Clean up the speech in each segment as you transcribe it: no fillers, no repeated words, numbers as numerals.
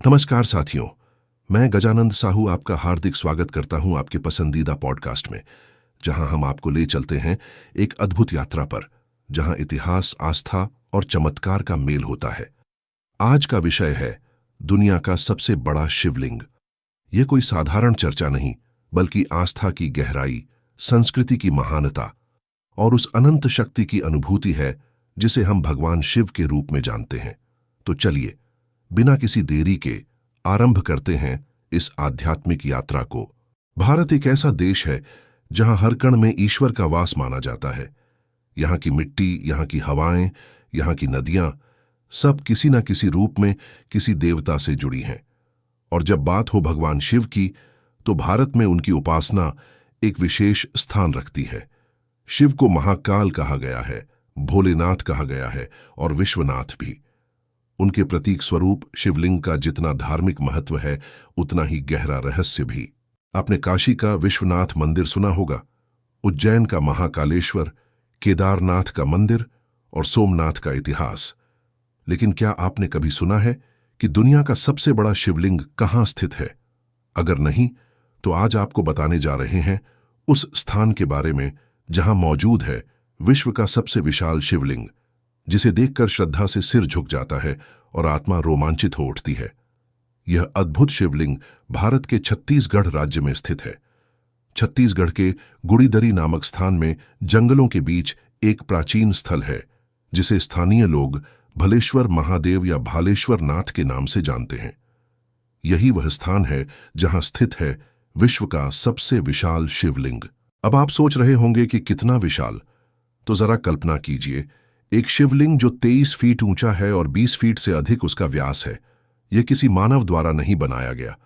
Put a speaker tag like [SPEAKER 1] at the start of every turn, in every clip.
[SPEAKER 1] नमस्कार साथियों, मैं गजानंद साहू आपका हार्दिक स्वागत करता हूं आपके पसंदीदा पॉडकास्ट में, जहां हम आपको ले चलते हैं एक अद्भुत यात्रा पर, जहां इतिहास, आस्था और चमत्कार का मेल होता है। आज का विषय है दुनिया का सबसे बड़ा शिवलिंग। यह कोई साधारण चर्चा नहीं, बल्कि आस्था की गहराई, संस्कृति की महानता और उस अनंत शक्ति की अनुभूति है जिसे हम भगवान शिव के रूप में जानते हैं। तो चलिए, बिना किसी देरी के आरंभ करते हैं इस आध्यात्मिक यात्रा को। भारत एक ऐसा देश है जहां हर कण में ईश्वर का वास माना जाता है। यहाँ की मिट्टी, यहाँ की हवाएं, यहाँ की नदियां, सब किसी न किसी रूप में किसी देवता से जुड़ी हैं। और जब बात हो भगवान शिव की, तो भारत में उनकी उपासना एक विशेष स्थान रखती है। शिव को महाकाल कहा गया है, भोलेनाथ कहा गया है और विश्वनाथ भी। उनके प्रतीक स्वरूप शिवलिंग का जितना धार्मिक महत्व है, उतना ही गहरा रहस्य भी। आपने काशी का विश्वनाथ मंदिर सुना होगा, उज्जैन का महाकालेश्वर, केदारनाथ का मंदिर और सोमनाथ का इतिहास। लेकिन क्या आपने कभी सुना है कि दुनिया का सबसे बड़ा शिवलिंग कहाँ स्थित है? अगर नहीं, तो आज आपको बताने जा रहे हैं उस स्थान के बारे में जहां मौजूद है विश्व का सबसे विशाल शिवलिंग, जिसे देखकर श्रद्धा से सिर झुक जाता है और आत्मा रोमांचित हो उठती है। यह अद्भुत शिवलिंग भारत के छत्तीसगढ़ राज्य में स्थित है। छत्तीसगढ़ के गुड़ीदरी नामक स्थान में जंगलों के बीच एक प्राचीन स्थल है, जिसे स्थानीय लोग भलेश्वर महादेव या भालेश्वर नाथ के नाम से जानते हैं। यही वह स्थान है जहां स्थित है विश्व का सबसे विशाल शिवलिंग। अब आप सोच रहे होंगे कि कितना विशाल? तो जरा कल्पना कीजिए, एक शिवलिंग जो 23 फीट ऊंचा है और 20 फीट से अधिक उसका व्यास है। यह किसी मानव द्वारा नहीं बनाया गया,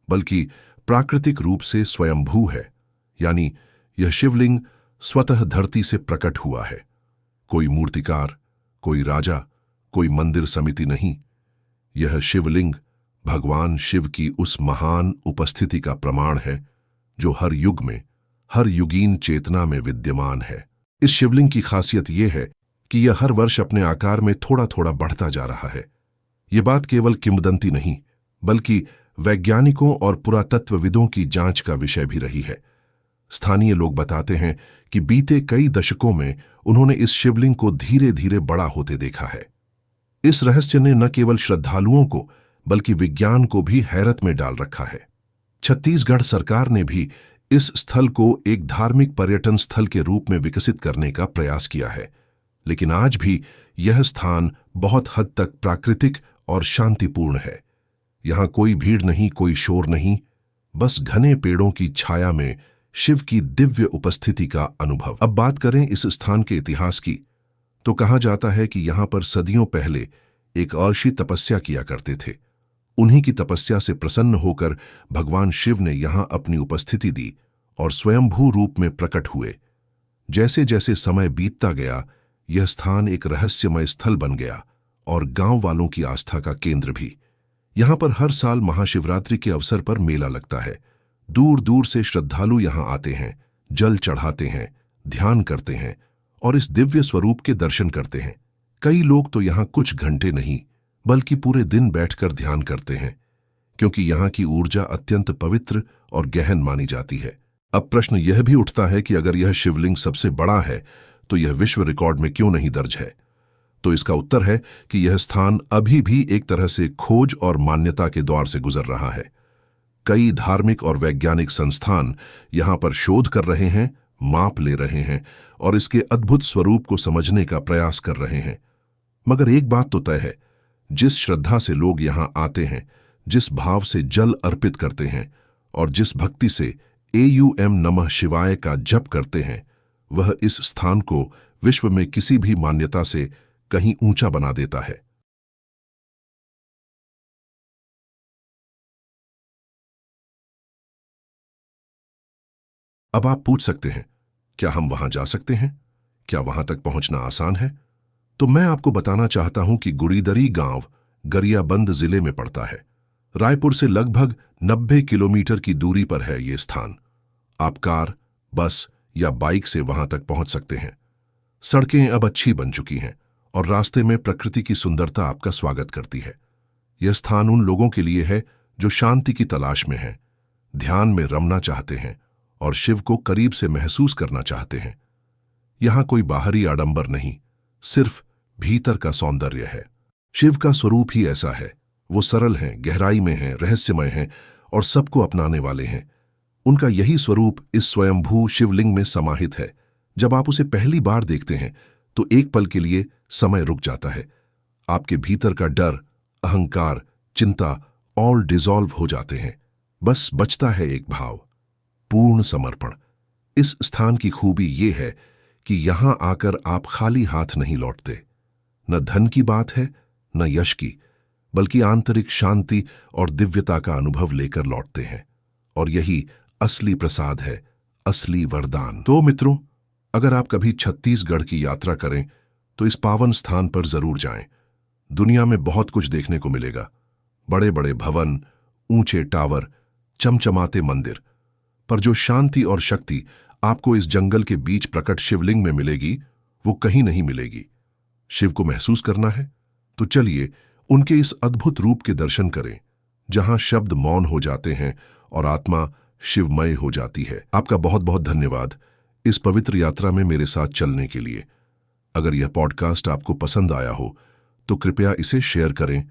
[SPEAKER 1] बल्कि प्राकृतिक रूप से स्वयंभू है। यानी यह शिवलिंग स्वतः धरती से प्रकट हुआ है। कोई मूर्तिकार, कोई राजा, कोई मंदिर समिति नहीं। यह शिवलिंग भगवान शिव की उस महान उपस्थिति का प्रमाण है जो हर युग में, हर युगीन चेतना में विद्यमान है। इस शिवलिंग की खासियत यह है कि यह हर वर्ष अपने आकार में थोड़ा थोड़ा बढ़ता जा रहा है। ये बात केवल किंवदंती नहीं, बल्कि वैज्ञानिकों और पुरातत्वविदों की जांच का विषय भी रही है। स्थानीय लोग बताते हैं कि बीते कई दशकों में उन्होंने इस शिवलिंग को धीरे धीरे बड़ा होते देखा है। इस रहस्य ने न केवल श्रद्धालुओं को, बल्कि विज्ञान को भी हैरत में डाल रखा है। छत्तीसगढ़ सरकार ने भी इस स्थल को एक धार्मिक पर्यटन स्थल के रूप में विकसित करने का प्रयास किया है। लेकिन आज भी यह स्थान बहुत हद तक प्राकृतिक और शांतिपूर्ण है। यहां कोई भीड़ नहीं, कोई शोर नहीं, बस घने पेड़ों की छाया में शिव की दिव्य उपस्थिति का अनुभव। अब बात करें इस स्थान के इतिहास की, तो कहा जाता है कि यहां पर सदियों पहले एक ऋषि तपस्या किया करते थे। उन्हीं की तपस्या से प्रसन्न होकर भगवान शिव ने यहां अपनी उपस्थिति दी और स्वयंभू रूप में प्रकट हुए। जैसे जैसे समय बीतता गया, यह स्थान एक रहस्यमय स्थल बन गया और गांव वालों की आस्था का केंद्र भी। यहां पर हर साल महाशिवरात्रि के अवसर पर मेला लगता है। दूर दूर से श्रद्धालु यहां आते हैं, जल चढ़ाते हैं, ध्यान करते हैं और इस दिव्य स्वरूप के दर्शन करते हैं। कई लोग तो यहां कुछ घंटे नहीं, बल्कि पूरे दिन बैठकर ध्यान करते हैं, क्योंकि यहां की ऊर्जा अत्यंत पवित्र और गहन मानी जाती है। अब प्रश्न यह भी उठता है कि अगर यह शिवलिंग सबसे बड़ा है, तो यह विश्व रिकॉर्ड में क्यों नहीं दर्ज है? तो इसका उत्तर है कि यह स्थान अभी भी एक तरह से खोज और मान्यता के दौर से गुजर रहा है। कई धार्मिक और वैज्ञानिक संस्थान यहां पर शोध कर रहे हैं, माप ले रहे हैं और इसके अद्भुत स्वरूप को समझने का प्रयास कर रहे हैं। मगर एक बात तो तय है, जिस श्रद्धा से लोग यहां आते हैं, जिस भाव से जल अर्पित करते हैं और जिस भक्ति से एयूएम नमः शिवाय का जप करते हैं, वह इस स्थान को विश्व में किसी भी मान्यता से कहीं ऊंचा बना देता है। अब आप पूछ सकते हैं, क्या हम वहां जा सकते हैं? क्या वहां तक पहुंचना आसान है? तो मैं आपको बताना चाहता हूं कि गुड़ीदरी गांव गरियाबंद जिले में पड़ता है। रायपुर से लगभग 90 किलोमीटर की दूरी पर है ये स्थान। आप कार, बस या बाइक से वहां तक पहुंच सकते हैं। सड़कें अब अच्छी बन चुकी हैं और रास्ते में प्रकृति की सुंदरता आपका स्वागत करती है। यह स्थान उन लोगों के लिए है जो शांति की तलाश में हैं, ध्यान में रमना चाहते हैं और शिव को करीब से महसूस करना चाहते हैं। यहां कोई बाहरी आडंबर नहीं, सिर्फ भीतर का सौंदर्य है। शिव का स्वरूप ही ऐसा है। वो सरल हैं, गहराई में हैं, रहस्यमय हैं और सबको अपनाने वाले हैं। उनका यही स्वरूप इस स्वयंभू शिवलिंग में समाहित है। जब आप उसे पहली बार देखते हैं तो एक पल के लिए समय रुक जाता है। आपके भीतर का डर, अहंकार, चिंता ऑल डिसॉल्व हो जाते हैं। बस बचता है एक भाव, पूर्ण समर्पण। इस स्थान की खूबी ये है कि यहां आकर आप खाली हाथ नहीं लौटते। न धन की बात है, न यश की, बल्कि आंतरिक शांति और दिव्यता का अनुभव लेकर लौटते हैं। और यही असली प्रसाद है, असली वरदान। तो मित्रों, अगर आप कभी छत्तीसगढ़ की यात्रा करें तो इस पावन स्थान पर जरूर जाएं। दुनिया में बहुत कुछ देखने को मिलेगा, बड़े बड़े भवन, ऊंचे टावर, चमचमाते मंदिर, पर जो शांति और शक्ति आपको इस जंगल के बीच प्रकट शिवलिंग में मिलेगी वो कहीं नहीं मिलेगी। शिव को महसूस करना है तो चलिए उनके इस अद्भुत रूप के दर्शन करें, जहां शब्द मौन हो जाते हैं और आत्मा शिवमय हो जाती है। आपका बहुत बहुत धन्यवाद इस पवित्र यात्रा में मेरे साथ चलने के लिए। अगर यह पॉडकास्ट आपको पसंद आया हो तो कृपया इसे शेयर करें,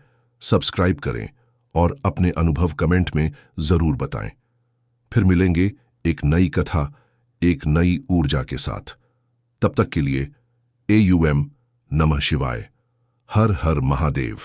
[SPEAKER 1] सब्सक्राइब करें और अपने अनुभव कमेंट में जरूर बताएं। फिर मिलेंगे एक नई कथा, एक नई ऊर्जा के साथ। तब तक के लिए AUM नमः शिवाय। हर हर महादेव।